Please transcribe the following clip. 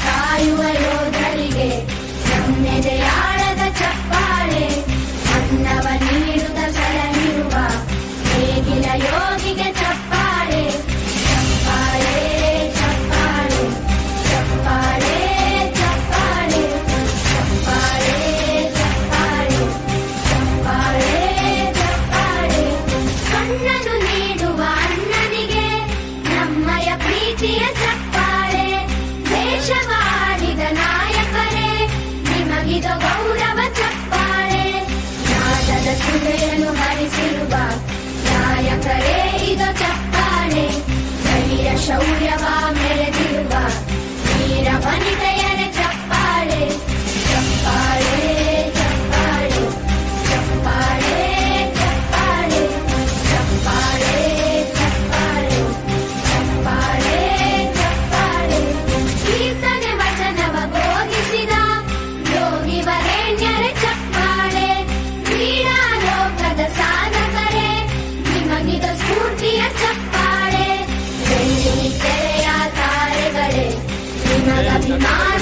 ಕಾಯುವ ಯೋಧರಿಗೆ ನಮ್ಮೆದೆಯಾಳದ ಚಪ್ಪಾಳೆ. ಅನ್ನವ ನೀಡುತ್ತ ಸಲಹಿರುವ ನೇಗಿಲ ಯೋಗಿಗೆ ಚಪ್ಪಾಳೆ. ಚಪ್ಪಾಳೆ ಚಪ್ಪಾಳೆ ಚಪ್ಪಾಳೆ ಚಪ್ಪಾಳೆ ಚಪ್ಪಾಳೆ ಚಪ್ಪಾಳೆ ಚಪ್ಪಾಳೆ ಚಪ್ಪಾಳೆ. ಕಣ್ಣನು ನೀಡುವ ಅಣ್ಣನಿಗೆ ನಮ್ಮಯ ಪ್ರೀತಿಯ ಚಪ್ಪಾಳೆ. ದೇಶವಾಡಿದ ನಾಯಕರೇ ನಿಮಗಿದ ಗೌರವ ಚಪ್ಪಾಳೆ. ನಾದದ ಸುಧೆಯನ್ನು ಹರಿಸಿರುವ ನಾಯಕರೇ ಇದು ಚಪ್ಪಾಳೆ. ಧೈರ್ಯ ಶೌರ್ಯವ ಮೆರೆದಿರುವ ವೀರ ವನಿತೆಯರೇ ಚಪ್ಪಾಳೆ. ಚಪ್ಪಾಳೆ ಚಪ್ಪಾಳೆ ಚಪ್ಪಾಳೆ ಚಪ್ಪಾಳೆ ಚಪ್ಪಾಳೆ ಚಪ್ಪಾಳೆ ಚಪ್ಪಾಳೆ ಚಪ್ಪಾಳೆ. ಕೀರ್ತನೆ ವಚನವ ಬೋಧಿಸಿದ ಯೋಗಿ ವರೇಣ್ಯರೇ ಚಪ್ಪಾಳೆ. ಕ್ರೀಡಾ ಲೋಕದ ಸಾಧಕರೇ ನಿಮಗಿದ ಸ್ಫೂರ್ತಿಯ ಚಪ್ಪಾಳೆ. ಬೆಳ್ಳಿ ತೆರೆಯ ತಾರೆಗಳೇ ನಿಮಗಭಿಮಾನ